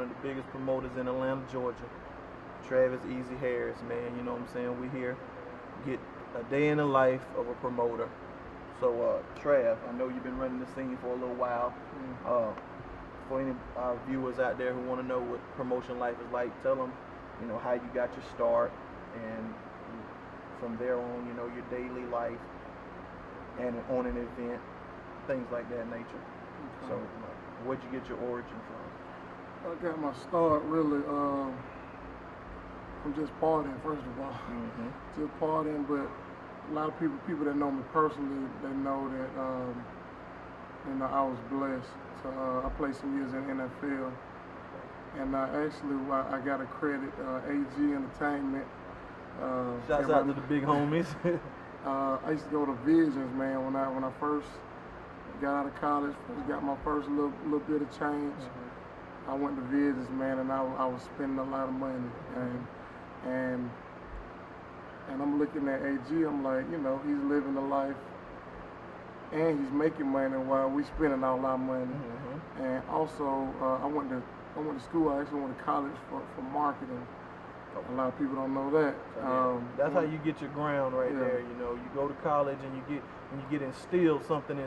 of the biggest promoters in Atlanta, Georgia. Travis Easy Harris, man, you know what I'm saying? We here, get a day in the life of a promoter. So, Trav, I know you've been running the scene for a little while. For any viewers out there who want to know what promotion life is like, tell them, you know, how you got your start, and from there on, you know, your daily life, and on an event, things like that nature. Okay. So, where'd you get your origin from? I got my start really from just partying, first of all. Just partying, but a lot of people that know me personally, they know that you know, I was blessed. I played some years in the NFL, and actually I got a credit, AG Entertainment. Shouts out to the big homies. I used to go to Visions, man, when I first got out of college, got my first little bit of change. I went to Visions, man, and I was spending a lot of money, and I'm looking at AG, I'm like, you know, he's living the life and he's making money while we spending all our money. And also, I went to school. I actually went to college for marketing. A lot of people don't know that. That's how you get your ground right there. You know, you go to college and you get instilled something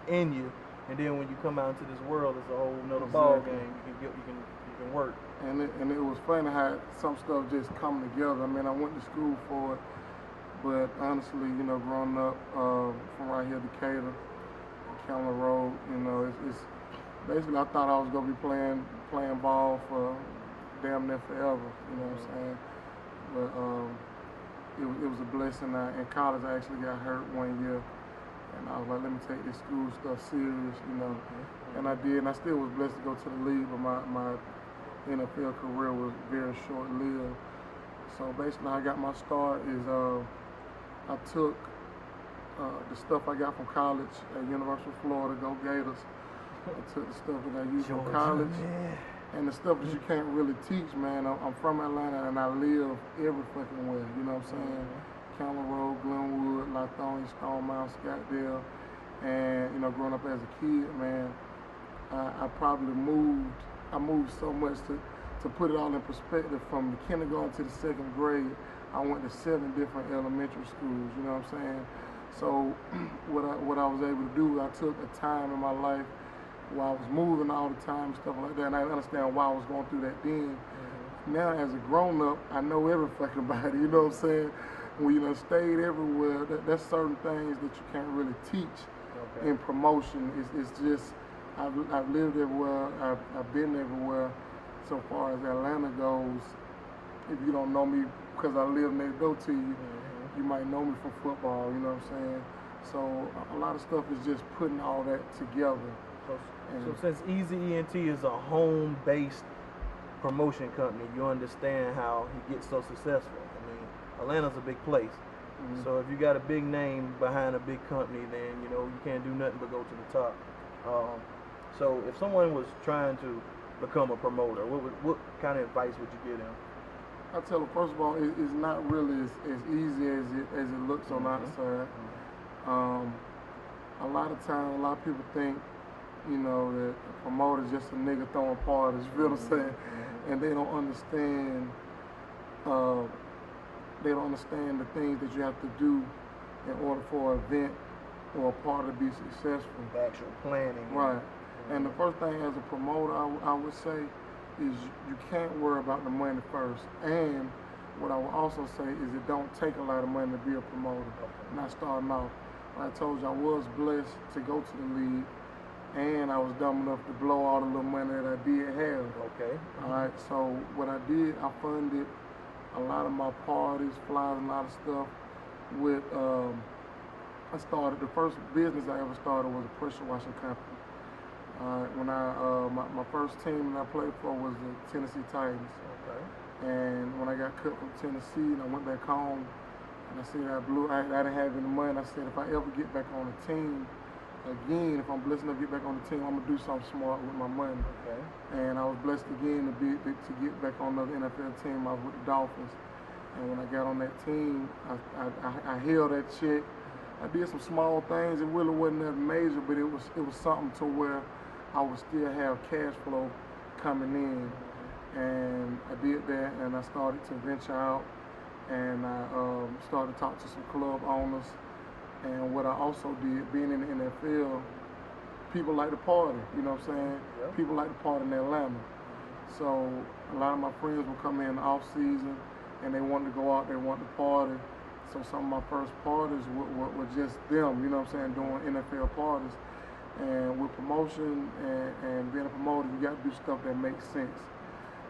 in you, and then when you come out into this world, it's a whole nother ball game. You can work. And it was funny how some stuff just come together. I mean, I went to school for it. But honestly, you know, growing up from right here, Decatur, Cameron Road, you know, it's basically I thought I was gonna be playing ball for damn near forever. You know what I'm saying? But it was a blessing. In college, I actually got hurt one year, and I was like, let me take this school stuff serious, you know. And I did, and I still was blessed to go to the league, but my NFL career was very short-lived. So basically, how I got my start is I took the stuff I got from college at University of Florida, go Gators. I took the stuff that I used from college, and the stuff that you can't really teach, man. I'm from Atlanta, and I live every fucking way, you know what I'm saying? Cameron Road, Glenwood, Lithonia, Stone Mountain, Scottsdale. And, you know, growing up as a kid, man, I probably moved so much to put it all in perspective. From the kindergarten to the 2nd grade, I went to 7 different elementary schools, you know what I'm saying? So what I was able to do, I took a time in my life where I was moving all the time and stuff like that, and I understand why I was going through that then. Now as a grown-up, I know every fucking body, you know what I'm saying? When you done stayed everywhere, that's certain things that you can't really teach in promotion. It's just, I've lived everywhere, I've been everywhere. So far as Atlanta goes, if you don't know me because I live next door to you, you might know me from football, you know what I'm saying? So a lot of stuff is just putting all that together. So since Easy ENT is a home-based promotion company, you understand how he gets so successful. I mean, Atlanta's a big place. So if you got a big name behind a big company, then, you know, you can't do nothing but go to the top. So if someone was trying to become a promoter, what kind of advice would you give them? I tell them, first of all, it's not really as easy as it looks on the outside. A lot of times, a lot of people think, you know, that a promoter is just a nigga throwing parties, you feel what I'm saying? And they don't understand the things that you have to do in order for an event or a party to be successful. The actual planning. Right. And the first thing as a promoter, I would say, is you can't worry about the money first. And what I would also say is it don't take a lot of money to be a promoter. Not starting off. Like I told you, I was blessed to go to the league, and I was dumb enough to blow all the little money that I did have. All right, so what I did, I funded a lot of my parties, flyers, and a lot of stuff with, I started, the first business I ever started was a pressure washing company. When my first team that I played for was the Tennessee Titans. And when I got cut from Tennessee and I went back home and I said I didn't have any money, I said if I ever get back on the team again, if I'm blessed enough to get back on the team, I'm gonna do something smart with my money. And I was blessed again to get back on another NFL team. I was with the Dolphins. And when I got on that team, I held that check. I did some small things. It really wasn't that major, but it was something to where I would still have cash flow coming in. And I did that, and I started to venture out, and I started to talk to some club owners. And what I also did, being in the NFL, people like to party, you know what I'm saying? Yep. People like to party in Atlanta. So a lot of my friends would come in off season, and they wanted to go out, they wanted to party. So some of my first parties were just them, you know what I'm saying, doing NFL parties. And with promotion and being a promoter, you got to do stuff that makes sense.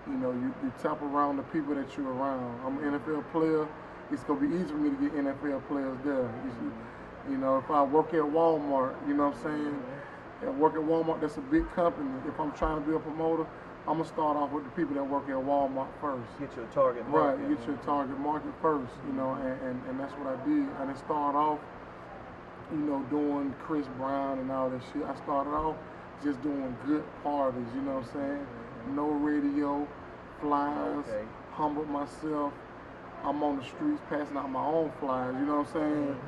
You know, you tap around the people that you're around. I'm an NFL player. It's going to be easy for me to get NFL players there. You know, if I work at Walmart, you know what I'm saying? I work at Walmart, that's a big company. If I'm trying to be a promoter, I'm going to start off with the people that work at Walmart first. Get your target market. Right, get your target market first, you know, and that's what I did. I didn't start off, you know, doing Chris Brown and all that shit. I started off just doing good parties, you know what I'm saying? No radio, flyers, humbled myself. I'm on the streets passing out my own flyers, you know what I'm saying?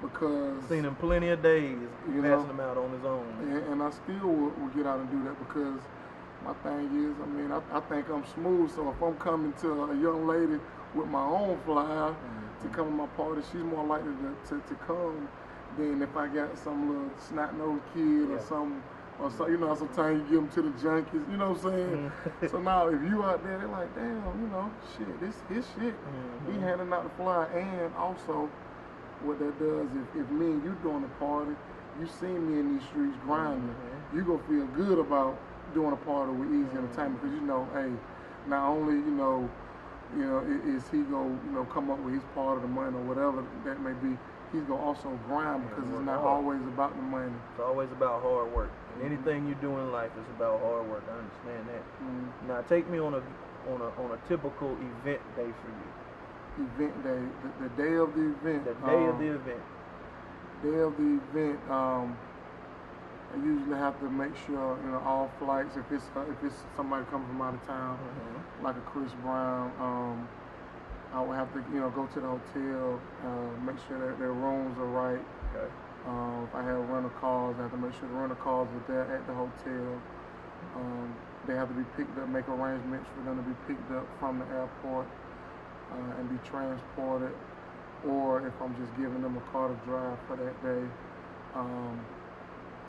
Because seen him plenty of days passing them out on his own. And I still will get out and do that because my thing is, I mean, I think I'm smooth, so if I'm coming to a young lady with my own flyer to come to my party, she's more likely to come than if I got some little snot-nosed kid or some, you know, sometimes you give them to the junkies, you know what I'm saying? So now if you out there, they're like, damn, you know, shit, this his shit. He handing out the flyer, and also what that does, if me and you doing a party, you see me in these streets grinding, you gonna feel good about doing a party with Easy Entertainment, because you know, hey, not only you know, is he gonna come up with his part of the money or whatever that may be, he's gonna also grind because it's not always about the money. It's always about hard work. And anything you do in life is about hard work. I understand that. Now take me on a typical event day for you. Event day, the day of the event. The day of the event. Day of the event. I usually have to make sure, you know, all flights, if it's somebody coming from out of town, like a Chris Brown, I would have to, you know, go to the hotel, make sure that their rooms are right. Okay. If I have rental cars, I have to make sure the rental cars are there at the hotel. They have to be picked up, make arrangements for them to be picked up from the airport and be transported, or if I'm just giving them a car to drive for that day.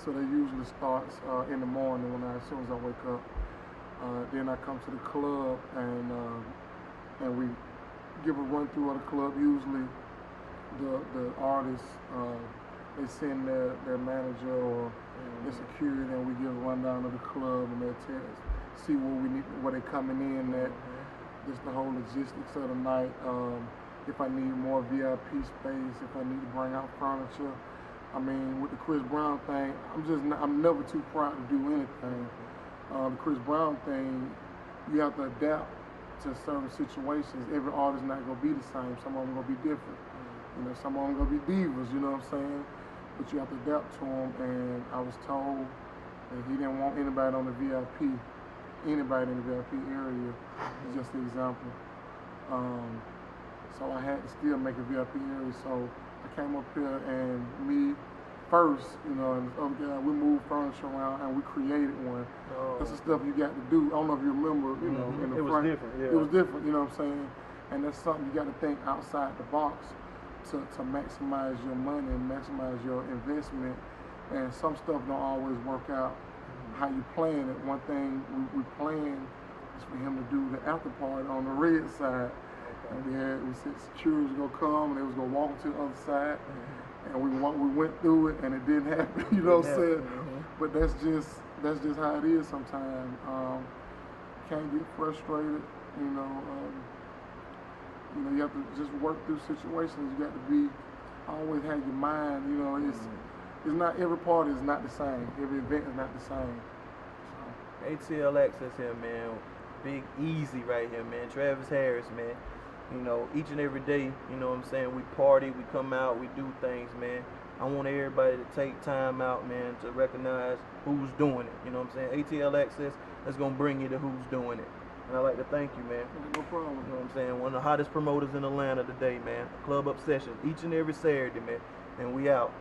So that usually starts in the morning as soon as I wake up. Then I come to the club and we give a run through of the club. Usually the artists, they send their manager or their security, and we give a rundown of the club, and they'll see where they're coming in at, just the whole logistics of the night. If I need more VIP space, if I need to bring out furniture. I mean, with the Chris Brown thing, I'm never too proud to do anything. The Chris Brown thing, you have to adapt to certain situations. Every artist not gonna be the same. Some of them gonna be different. You know, some of them gonna be divas. You know what I'm saying? But you have to adapt to them. And I was told that he didn't want anybody on the VIP, anybody in the VIP area. It's just an example. So I had to still make a VIP area. So I came up here, and me first, you know, and we moved furniture around and we created one. That's the stuff you got to do. I don't know if you remember, you know, in the front. It was different, yeah. It was different, you know what I'm saying? And that's something you got to think outside the box to maximize your money and maximize your investment. And some stuff don't always work out how you plan it. One thing we planned is for him to do the after party on the red side. And we said security was gonna come and they was gonna walk to the other side, and we went through it and it didn't happen. You know what I'm saying? But that's just how it is sometimes. Can't get frustrated. You know, you have to just work through situations. You got to always have your mind. You know, it's not every party is not the same. Every event is not the same. ATL Access here, man. Big Easy right here, man. Travis Harris, man. You know, each and every day, you know what I'm saying, we party, we come out, we do things, man. I want everybody to take time out, man, to recognize who's doing it. You know what I'm saying? ATL Access is going to bring you to who's doing it. And I'd like to thank you, man. No problem. You know what I'm saying? One of the hottest promoters in Atlanta today, man. Club Obsession, each and every Saturday, man. And we out.